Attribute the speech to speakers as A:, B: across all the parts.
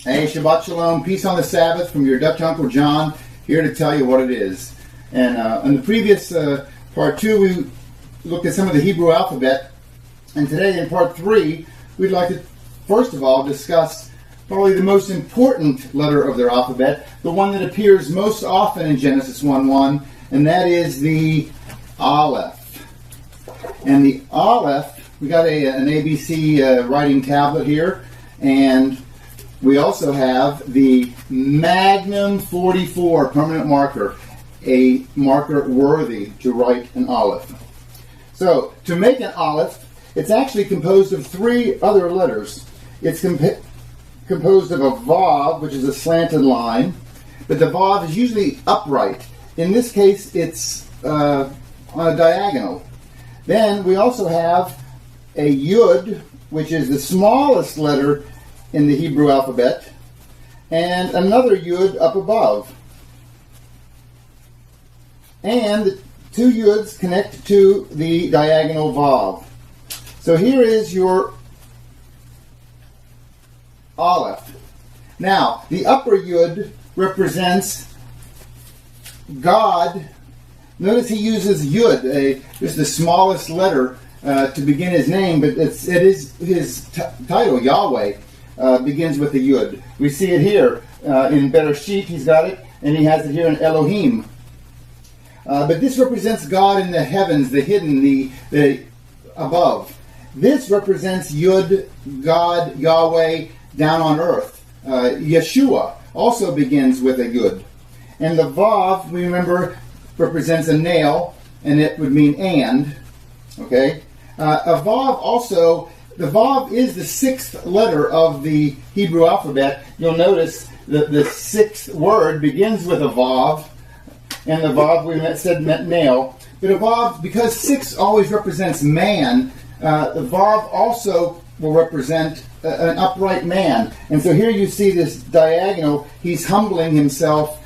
A: Hey, Shabbat Shalom, peace on the Sabbath from your Dutch Uncle John, here to tell you what it is. And in the previous part 2, we looked at some of the Hebrew alphabet. And today in part 3, we'd like to, first of all, discuss probably the most important letter of their alphabet, the one that appears most often in Genesis 1:1, and that is the Aleph. And the Aleph, we got an ABC writing tablet here, and we also have the Magnum 44 permanent marker, a marker worthy to write an Aleph. So, to make an Aleph, it's actually composed of 3 other letters. It's composed of a Vav, which is a slanted line, but the Vav is usually upright. In this case, it's on a diagonal. Then we also have a Yud, which is the smallest letter in the Hebrew alphabet, and another Yud up above. And the 2 Yuds connect to the diagonal Vav. So here is your Aleph. Now, the upper Yud represents God. Notice he uses Yud, just the smallest letter, to begin his name, but it is his title, Yahweh. Begins with the Yud. We see it here in Bereshit, he's got it, and he has it here in Elohim. But this represents God in the heavens, the hidden, the above. This represents Yud, God, Yahweh, down on earth. Yeshua also begins with a Yud. And the Vav, we remember, represents a nail, and it would mean and. Okay? A Vav also, the Vav is the 6th letter of the Hebrew alphabet. You'll notice that the 6th word begins with a Vav, and the Vav we said meant nail. But a Vav, because 6 always represents man, the Vav also will represent an upright man. And so here you see this diagonal, he's humbling himself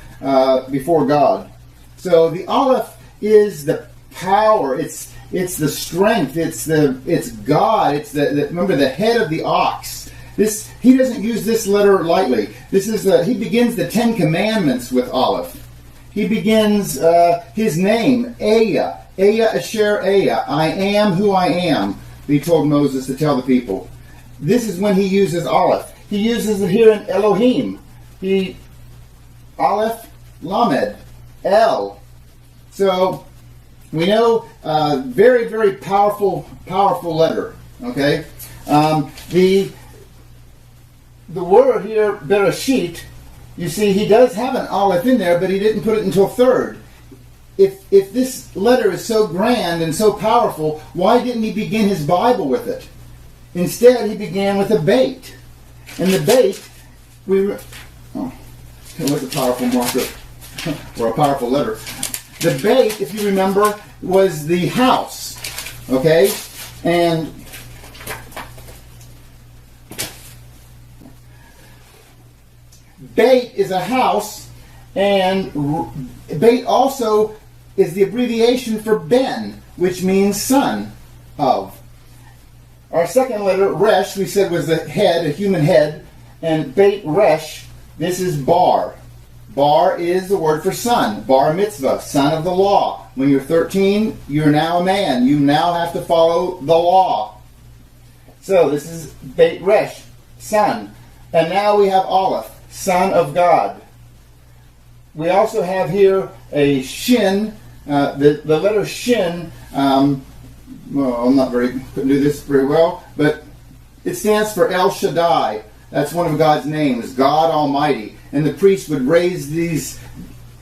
A: before God. So the Aleph is the power, it's the strength, it's God, it's remember the head of the ox. He doesn't use this letter lightly. He begins the 10 Commandments with Aleph. He begins his name, Aya Asher Aya, I am who I am, he told Moses to tell the people. This is when he uses Aleph. He uses it here in Elohim. Aleph, Lamed, El. So we know very, very powerful letter. Okay, the word here Bereshit. You see, he does have an Aleph in there, but he didn't put it until 3rd. If this letter is so grand and so powerful, why didn't he begin his Bible with it? Instead, he began with a Beit. And the Beit, it was a powerful marker, or a powerful letter. The Beit, if you remember, was the house. Okay? And Beit is a house, and Beit also is the abbreviation for Ben, which means son of. Our second letter, Resh, we said was the head, a human head, and Beit Resh, this is Bar. Bar is the word for son, Bar Mitzvah, son of the law. When you're 13, you're now a man. You now have to follow the law. So this is Beit Resh, son. And now we have Aleph, son of God. We also have here a Shin, the letter Shin. Couldn't do this very well, but it stands for El Shaddai. That's one of God's names, God Almighty. And the priest would raise these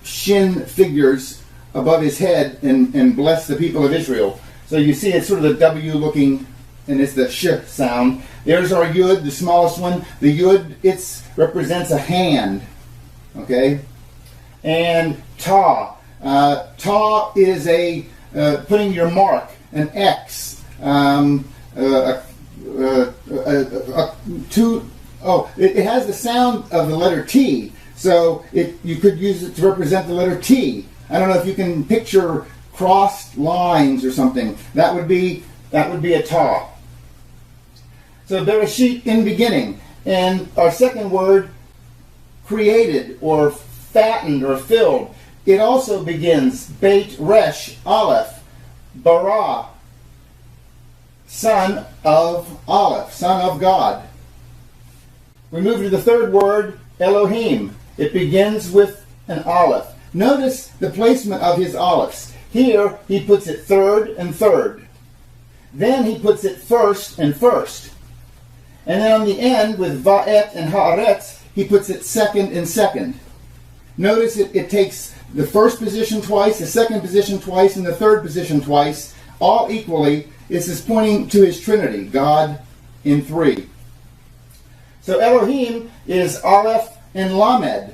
A: Shin figures above his head and bless the people of Israel. So you see it's sort of the W looking, and it's the Sh sound. There's our Yud, the smallest one. The Yud, it represents a hand. Okay? And Ta. Ta is putting your mark, an X. It has the sound of the letter T, so you could use it to represent the letter T. I don't know if you can picture crossed lines or something. That would be a Ta. So Bereshit, in beginning. And our second word created or fattened or filled. It also begins Beit Resh, Aleph, Bara, son of Aleph, son of God. We move to the third word, Elohim. It begins with an Aleph. Notice the placement of his Alephs. Here he puts it third and third. Then he puts it first and first. And then on the end with Va'et and Haaretz, he puts it second and second. Notice it takes the first position twice, the second position twice, and the third position twice, all equally. This is pointing to his Trinity, God in three. So Elohim is Aleph and Lamed.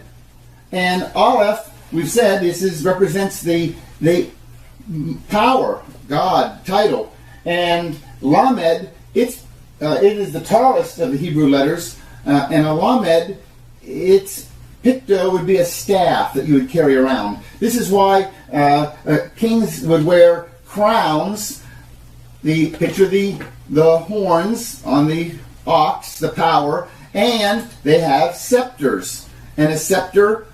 A: And Aleph, we've said, represents the power, God, title. And Lamed, it is the tallest of the Hebrew letters. And a Lamed, its picto would be a staff that you would carry around. This is why kings would wear crowns. Picture the horns on the ox, the power, and they have scepters. And a scepter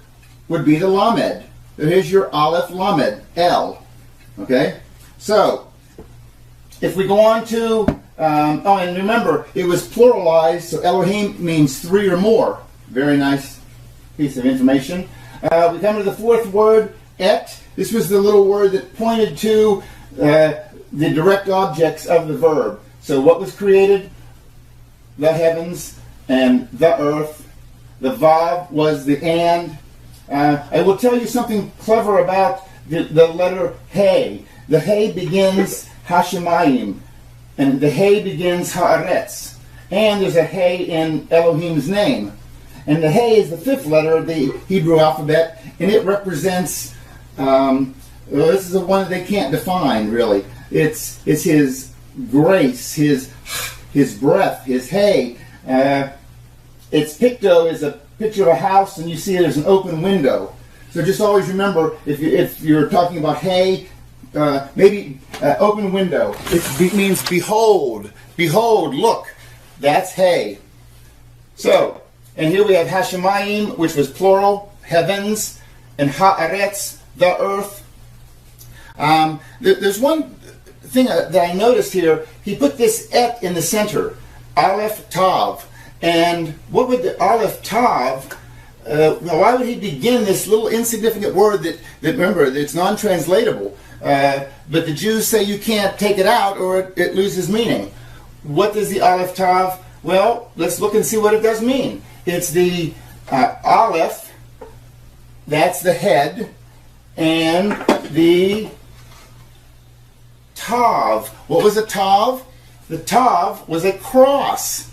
A: would be the Lamed. So here's your Aleph Lamed, L. Okay? So, if we go on to, and remember, it was pluralized, so Elohim means three or more. Very nice piece of information. We come to the fourth word, Et. This was the little word that pointed to the direct objects of the verb. So what was created? The heavens and the earth. The Vav was the and. I will tell you something clever about the letter Hey. The Hey begins Hashemayim, and the Hey begins Haaretz. And there's a Hey in Elohim's name. And the Hey is the fifth letter of the Hebrew alphabet, and it represents, this is the one that they can't define, really. It's his grace, his breath, his Hey. Its picto is a picture of a house, and you see it as an open window. So just always remember, if you're talking about Hey, maybe open window. It means behold, behold, look. That's Hey. So, and here we have Hashemayim, which was plural, heavens, and Haaretz, the earth. There's one thing that I noticed here. He put this Et in the center, Aleph Tav. And what would the Aleph Tav, why would he begin this little insignificant word that remember, it's non-translatable, but the Jews say you can't take it out or it loses meaning. What does the Aleph Tav? Well, let's look and see what it does mean. It's the Aleph, that's the head, and the Tav. What was a Tav? The Tav was a cross.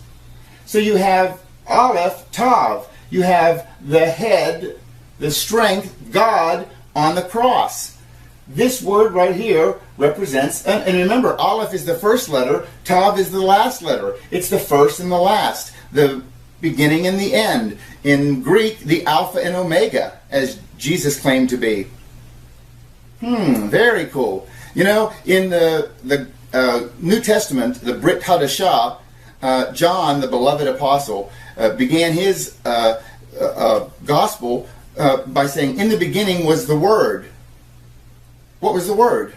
A: So you have Aleph, Tav. You have the head, the strength, God on the cross. This word right here represents, and remember, Aleph is the first letter, Tav is the last letter. It's the first and the last, the beginning and the end. In Greek, the Alpha and Omega, as Jesus claimed to be. Very cool. You know, in the New Testament, the Brit Hadashah, John, the beloved apostle, began his gospel by saying, in the beginning was the Word. What was the Word?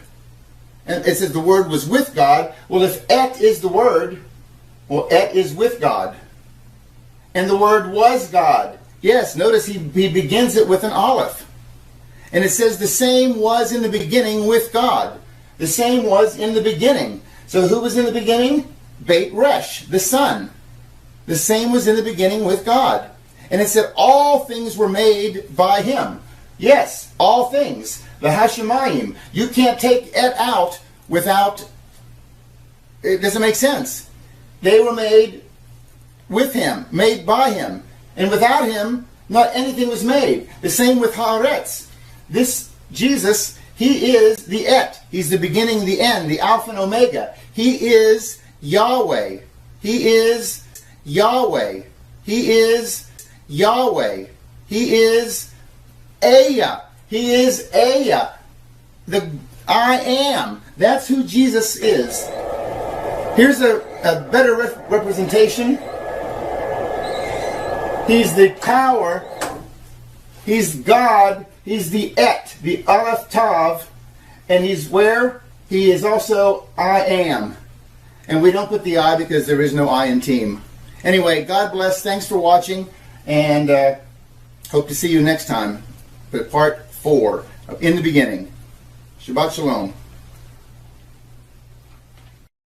A: And it says the Word was with God. Well, if Et is the Word, well, Et is with God. And the Word was God. Yes, notice he begins it with an Aleph. And it says the same was in the beginning with God. The same was in the beginning. So who was in the beginning? Beit Resh, the Son. The same was in the beginning with God. And it said all things were made by him. Yes, all things. The Hashemayim. You can't take Et out without, it doesn't make sense. They were made with him, made by him. And without him, not anything was made. The same with Haaretz. This Jesus, he is the Et. He's the beginning, the end, the Alpha and Omega. He is Yahweh. He is Yahweh. He is Yahweh. He is Aya. He is Aya. The I am. That's who Jesus is. Here's a better representation. He's the power He's God. He's the Et, the Aleph Tav. And he's where? He is also I am. And we don't put the I because there is no I in team. Anyway, God bless. Thanks for watching. And hope to see you next time. But part 4 of In the Beginning. Shabbat Shalom.